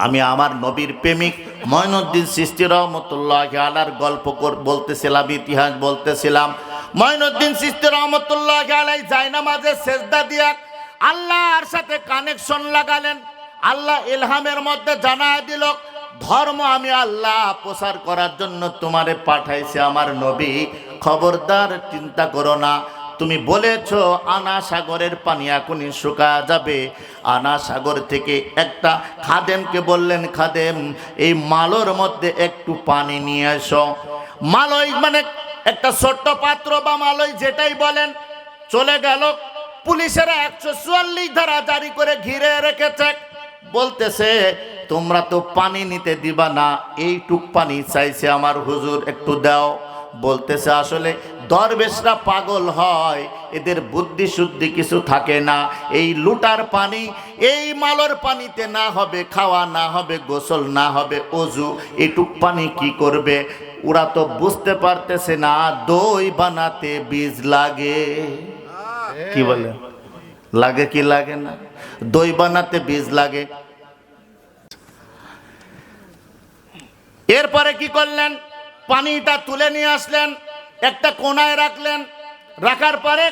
আমি আমার নবীর প্রেমিক মঈনুদ্দিন চিশতি রহমতুল্লাহি আলাইহির গল্প বলতেছিলাম, ইতিহাস বলতেছিলাম। মঈনুদ্দিন চিশতি রহমতুল্লাহি আলাইহি জায়নামাজে সেজদা দিয়া আল্লাহর সাথে কানেকশন লাগালেন। আল্লাহ ইলহামের মধ্যে জানায় দিল, ধর্ম আমি আল্লাহ প্রচার করার জন্য তোমারে পাঠাইছে আমার নবী, খবরদার চিন্তা করো না। তুমি বলেছ আনা সাগরের পানি এখনই শুকায় যাবে। আনা সাগর থেকে একটা খাদেমকে বললেন, খাদেম এই মালোর মধ্যে একটু পানি নিয়ে এসো। মালয় মানে একটা ছোট্ট পাত্র বা মালয় যেটাই বলেন। চলে গেল। পুলিশেরা 144 ধারা জারি করে ঘিরে রেখেছে। বলতেছে তোমরা তো পানি নিতে দিবা না, এইটুক পানি চাইছে আমার হুজুর, একটু দাও। বলতেছে আসলে দরবেশরা পাগল হয়, এদের বুদ্ধি শুদ্ধি কিছু থাকে না। এই লুটার পানি, এই মালর পানিতে না হবে খাওয়া, না হবে গোসল, না হবে অজু, এইটুক পানি কি করবে? ওরা তো বুঝতে পারতেছে না দই বানাতে বীজ লাগে। কি বলে লাগে কি লাগে না? দই বানাতে বীজ লাগে। এরপরে কি করলেন? পানিটা তুলে নিয়ে আসলেন, একটা কোনায় রাখলেন। রাখার পরে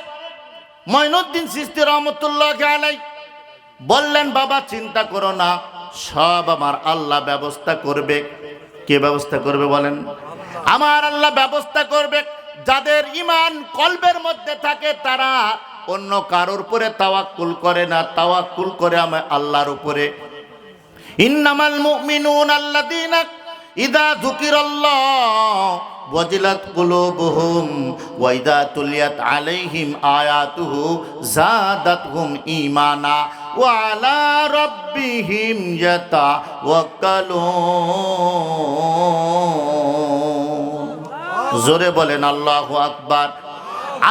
মঈনুদ্দিন চিশতি রহমতুল্লাহি আলাইহি বললেন, বাবা চিন্তা করো না, সব আমার আল্লাহ ব্যবস্থা করবে। কে ব্যবস্থা করবে বলেন? আমার আল্লাহ ব্যবস্থা করবে। যাদের ঈমান কলবের মধ্যে থাকে তারা অন্য কারোর উপরে তাওয়াক্কুল করে না, তাওয়াক্কুল করে আমার আল্লাহর উপরে। ইন্নামাল মুমিনুনা আল্লাযীনা ইযা যুকিরাল্লাহ ওয়াজিলাত কুলুবুহুম ওয়া ইযা তুলিয়াত আলাইহিম আয়াতুহু যাদাতহুম ঈমানা ওয়া আলা রাব্বিহিম ইয়াতাওয়াক্কালুন। জোরে বলেন আল্লাহু আকবার।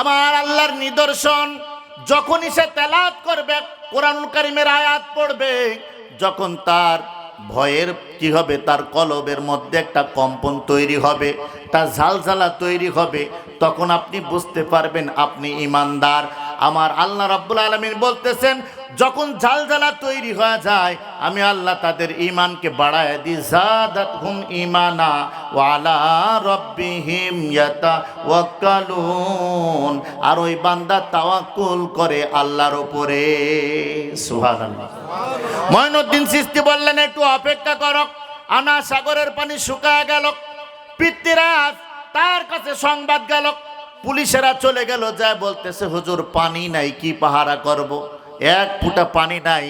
আমার আল্লাহর নিদর্শন, যখনই সে তেলাওয়াত করবে, কোরআনুল কারীমের আয়াত পড়বে, যখন তার ভয়ের কি হবে, তার কলবের মধ্যে একটা কম্পন তৈরি হবে, তার ঝালঝালা তৈরি হবে, তখন আপনি বুঝতে পারবেন আপনি ঈমানদার। আমার আল্লাহ রাব্বুল আলামিন বলতেছেন, যখন ঝালঝালা তৈরি হয়ে যায় আমি আল্লাহ তাদের ঈমানকে বাড়ায় দিই। যাদাতহুম ঈমানা ওয়া আলা রাব্বিহিম ইয়াতাওয়াক্কালুন। আর ওই বান্দা তাওয়াক্কুল করে আল্লাহর উপরে। সুবহানাল্লাহ। মঈনুদ্দিন চিশতি বললেন, একটু অপেক্ষা করো। আনা সাগরের পানি শুকায় গেল। পিতৃরাজ তার কাছে সংবাদ গেল। পুলিশেরা চলে গেল, যায় বলতেছে হুজুর পানি নাই, কি পাহারা করব? এক ফোঁটা পানি নাই।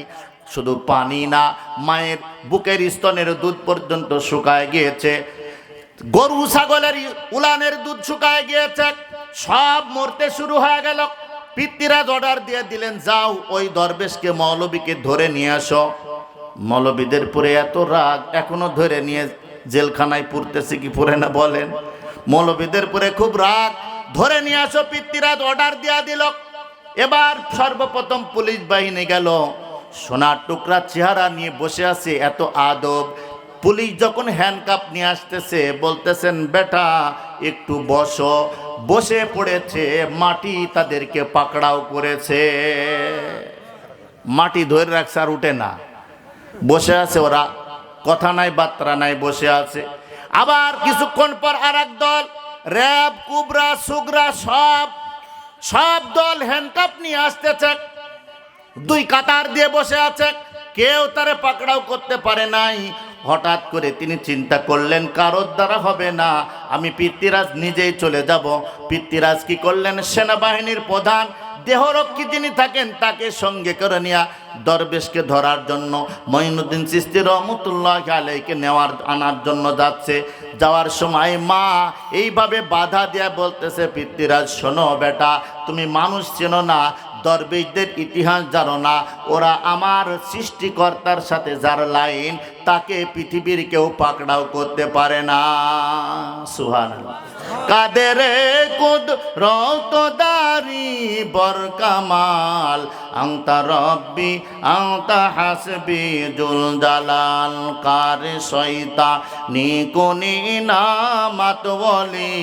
শুধু পানি না, মায়ের বুকের স্তনের দুধ পর্যন্ত শুকায় গিয়েছে, গরু ছাগলের উলানের দুধ শুকায় গিয়েছে, সব মরতে শুরু হয়ে গেল। পিতৃরাজ অর্ডার দিয়ে দিলেন, যাও ওই দরবেশকে মৌলবীকে ধরে নিয়ে আসো। মৌলবীদের পরে এত রাগ, এখনো ধরে নিয়ে জেলখানায় পুরতেছে কি পুরে না বলেন? মৌলবীদের পরে খুব রাগ, ধরে নিয়ে আসো। পিতৃরাজ অর্ডার দিয়া দিল। এবার সর্বপ্রথম পুলিশ বাহিনী গেল, সোনার টুকরা চেহারা নিয়ে বসে আছে, এত আদব। পুলিশ যখন হ্যান্ডকাপ নিয়ে আসতেছে, বলতেছেন বেটা একটু বসো। বসে পড়েছে, মাটি তাদেরকে পাকড়াও করেছে। মাটি ধরে রাখছে, আর উঠে না, বসে আছে ওরা, কথা নাই বার্তা নাই, বসে আছে। আবার কিছুক্ষণ পর আর এক দল, র্যাব, কুবরা, সুগরা, সব দল হ্যান্ডকাপ নিয়ে আসতেছে, দুই কাতার দিয়ে বসে আছে, কেউ তারে পাকড়াও করতে পারে নাই। হঠাৎ করে তিনি চিন্তা করলেন, কারোর দ্বারা হবে না, আমি পিতৃরাজ নিজেই চলে যাব। পিতৃরাজ কি করলেন? সেনাবাহিনীর প্রধান, দেহরক্ষী যিনি থাকেন, তাকে সঙ্গে করে নিয়ে দরবেশকে ধরার জন্য মঈনুদ্দিন চিশতি রহমতুল্লাহি আলাইহিকে আনার জন্য যাচ্ছে। যাওয়ার সময় মা এইভাবে বাধা দিয়ে বলতেছে, পিতৃরাজ শোনো বেটা, তুমি মানুষ চেনো না, দরবেশদের ইতিহাস জানো না, ওরা আমার সৃষ্টিকর্তার সাথে যার লাইন, তাকে পৃথিবীর কেউ পাকড়াও করতে পারে না। সুবহানাল্লাহ। কাদের কুদরতদারি বরকামাল, আনতা রব্বি আনতা হাসবি জুল জালাল, কার শয়তা নিকুনি নামাত ওলি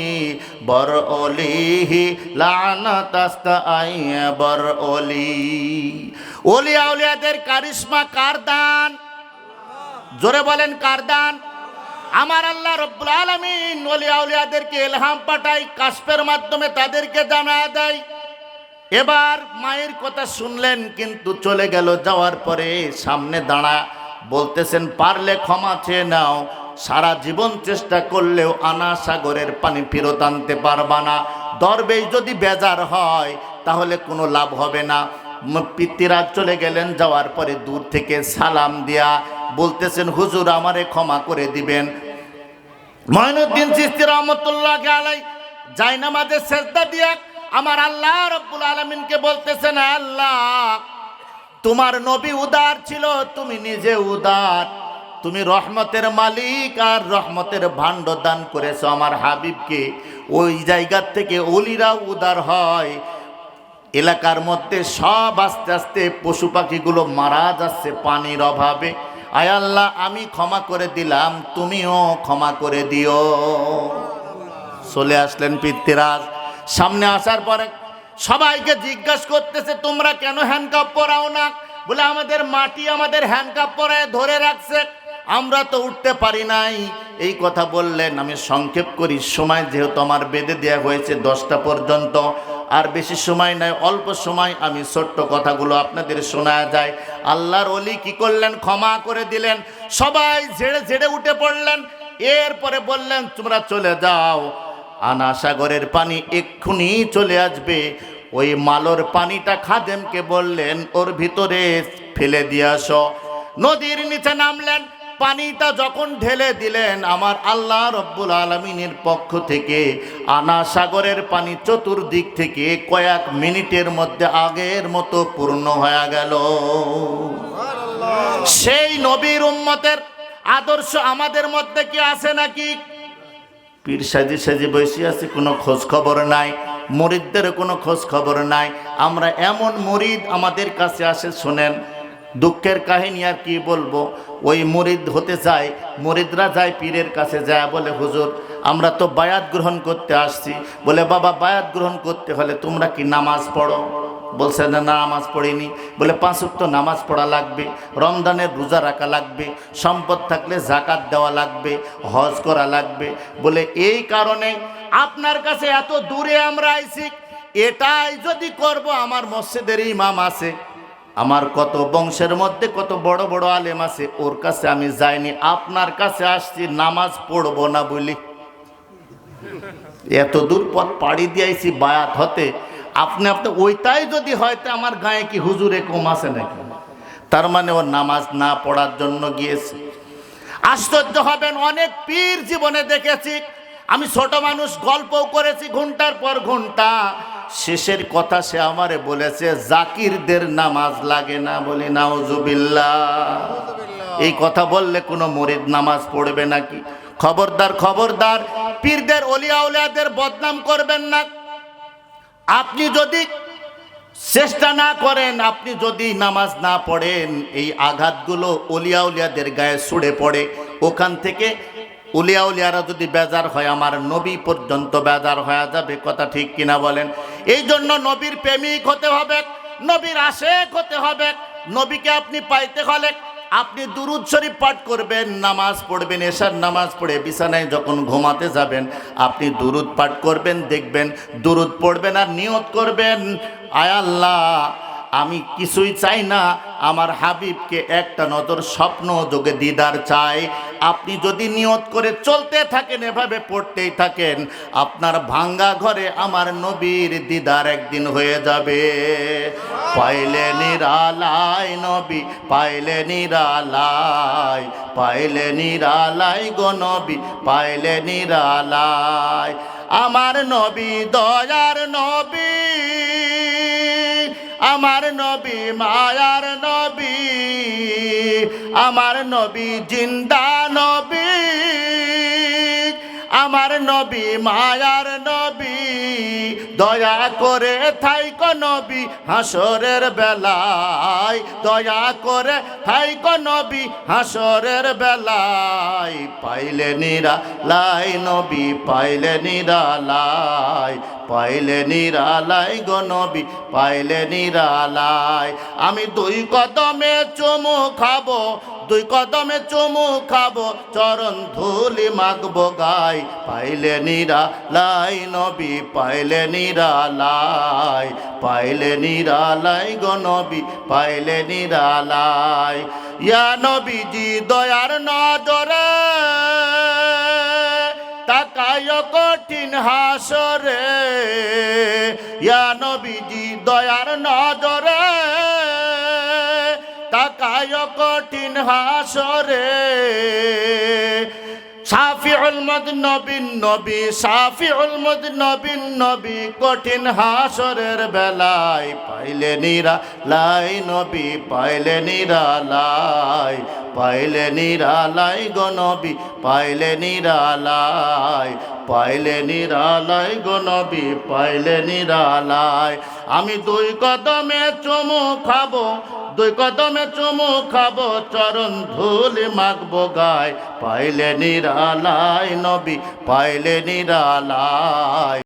বর ওলিহি লানাতাস্তা আই বর ওলি। ওলিয়া উলিয়াদের কারিশমা কার দান? জোরে বলেন কার দান? আমার আল্লাহ রব্বুল আলামিন ওলি আউলিয়াদেরকে ইলহাম পাঠায়, কাশফের মাধ্যমে তাদেরকে জানায় দেয়। এবার মায়ের কথা শুনলেন, কিন্তু চলে গেল। যাওয়ার পরে সামনে দাঁড়া বলতেছেন, পারলে ক্ষমা চেয়ে নাও, সারা জীবন চেষ্টা করলেও আনা সাগরের পানি ফেরত আনতে পারবা না। দরবেশ যদি বেজার হয় তাহলে কোনো লাভ হবে না। পিতৃরাজ চলে গেলেন। যাওয়ার পরে দূর থেকে সালাম দিয়া বলতেছেন, হুজুর আমারে ক্ষমা করে দিবেন। মঈনুদ্দিন চিশতি রহমতুল্লাহি আলাইহি জায়নামাজে সেজদা দিয়া আমার আল্লাহ রব্বুল আলামিনকে বলতেছেন, আল্লাহ তোমার নবী উদার ছিল, তুমি নিজে উদার, তুমি রহমতের মালিক আর রহমতের ভাণ্ড দান করেছো আমার হাবিবকে। ওই জায়গার থেকে ওলিরা উদার হয়। এলাকার মধ্যে সব আস্তে আস্তে পশু পাখিগুলো মারা যাচ্ছে পানির অভাবে। আয় আল্লাহ আমি ক্ষমা করে দিলাম, তুমিও ক্ষমা করে দিও। চলে আসলেন পিতৃরাজ। সামনে আসার পরে সবাইকে জিজ্ঞাসা করতেছে, তোমরা কেন হ্যান্ডকাপ পরাও না? বলে আমাদের মাটি আমাদের হ্যান্ডকাপ পরায় ধরে রাখছে, আমরা তো উঠতে পারি নাই। এই কথা বললেন। আমি সংক্ষেপ করি, সময় যেহেতু আমার বেঁধে দেওয়া হয়েছে 10টা পর্যন্ত, আর বেশি সময় নাই, অল্প সময় আমি ছোট্ট কথাগুলো আপনাদের শোনা যায়। আল্লাহর ওলি কি করলেন? ক্ষমা করে দিলেন। সবাই ঝেড়ে ঝেড়ে উঠে পড়লেন। এরপরে বললেন, তোমরা চলে যাও, আনা সাগরের পানি এক্ষুনি চলে আসবে। ওই মালোর পানিটা খাদেমকে বললেন, ওর ভিতরে ফেলে দিয়ে আসো। নদীর নিচে নামলেন। পানিটা যখন ঢেলে দিলেন, আমার আল্লাহ রব্বুল আলামিনের পক্ষ থেকে আনা সাগরের পানি চতুর্দিক থেকে কয়েক মিনিটের মধ্যে আগের মতো পূর্ণ হয়ে গেল। সেই নবীর উম্মতের আদর্শ আমাদের মধ্যে কি আছে নাকি? পীর সাজি সাজি বসে আছে, কোনো খোঁজ খবর নাই। মুরিদদের কোনো খোঁজ খবর নাই। আমরা এমন মুরিদ আমাদের কাছে আসে, শোনেন দুঃখের কাহিনী আর কি বলবো। ওই মুরিদ হতে চায়, মুরিদরা যায় পীরের কাছে, যায় বলে, হুজুর আমরা তো বায়াত গ্রহণ করতে আসছি। বলে, বাবা বায়াত গ্রহণ করতে হলে তোমরা কি নামাজ পড়ো? বলছে না, নামাজ পড়িনি। বলে, 5 ওয়াক্ত নামাজ পড়া লাগবে, রমজানের রোজা রাখা লাগবে, সম্পদ থাকলে যাকাত দেওয়া লাগবে, হজ করা লাগবে। বলে, এই কারণে আপনার কাছে এত দূরে আমরা আইছি। এটাই যদি করব, আমার মসজিদের ইমাম আছে, আমার কত বংশের মধ্যে কত বড় বড় আলেম আছে, ওর কাছে আমি যাইনি, আপনার কাছে আসছি নামাজ পড়বো না বলি। এত দূর পথ পাড়ি দিয়েছি বায়াত হতে, আপনি ওইটাই যদি হয়তো আমার গায়ে কি হুজুরে কম আছে নাকি? তার মানে ও নামাজ না পড়ার জন্য গিয়েছে। আশ্চর্য হবেন, অনেক পীর জীবনে দেখেছি। আমি ছোট মানুষ, গল্পও করেছি ঘন্টার পর ঘন্টা। শেষের কথা সে আমারে বলেছে, জাকিরদের নামাজ লাগে না। বলি নাউজুবিল্লাহ। এই কথা বললে কোনো মুরিদ নামাজ পড়বে নাকি? খবরদার খবরদার, পীরদের ওলিয়া উলিয়াদের বদনাম করবেন না। আপনি যদি চেষ্টা না করেন, আপনি যদি নামাজ না পড়েন, এই আঘাতগুলো ওলিয়া উলিয়াদের গায়ে ছুড়ে পড়ে। ওখান থেকে উলিয়া উলিয়ারা যদি বেজার হয়, আমার নবী পর্যন্ত বেজার হয়ে যাবে। কথা ঠিক কিনা বলেন? এই জন্য নবীর প্রেমিক হতে হবে, নবীর আশেক হতে হবে। নবীকে আপনি পাইতে হলে আপনি দুরুদ শরীফ পাঠ করবেন, নামাজ পড়বেন। এশার নামাজ পড়ে বিছানায় যখন ঘুমাতে যাবেন, আপনি দুরুদ পাঠ করবেন, দেখবেন দুরুদ পড়বেন আর নিয়ত করবেন, আয় আল্লাহ আমি কিছুই চাই না, আমার হাবিবকে একটা নজর স্বপ্ন যোগে দিদার চাই। আপনি যদি নিয়ত করে চলতে থাকেন, এভাবে পড়তেই থাকেন, আপনার ভাঙ্গা ঘরে আমার নবীর দিদার একদিন হয়ে যাবে। পাইলে নিরালাই নবী, পাইলে নিরালাই, পাইলে নিরালাই গো নবী, পাইলে নিরালাই। আমার নবী দয়ার নবী, আমার নবী মায়ার নবী, আমার নবী জিন্দা নবী, আমার নবী মায়ার নবী। দয়া করে থাইকো নবী হাসরের বেলায়, দয়া করে থাইকো নবী হাসরের বেলায়, পাইলে নিরালাই নবী পাইলে নিরালাই, পাইলে নিরালাই গো নবী পাইলে নিরালাই। আমি দুই কদমে চুমু খাবো, দুই কদমে চুমু খাবো, চরণ ধুলি মাগবো গায়, পাইলে নিরালাই নবী পাইলে নিরালাই, পাইলে নিরালাই গো নবী পাইলে নিরালাই। ইয়া নবীজি দয়ার নজরে তাকায় কঠিন হাসরে, ইয়া নবীজি দয়ার নজরে তাকায় কঠিন হাসরে। শাফিউল মুযনিবিন নবী, শাফিউল মুযনিবিন নবী, কঠিন হাসরের বেলায়, পাইলে নিরালাই নবী পাইলে নিরালাই, পাইলে নিরালাই গো নবী পাইলে নিরালাই, পাইলে নিরালাই গো নবী পাইলে নিরালাই। আমি দুই কদমে চুমু খাবো, দুই কদমে চুমু খাবো, চরণ ধুলি মাগবো গায়, পাইলে নিরালাই নবী পাইলে নিরালাই।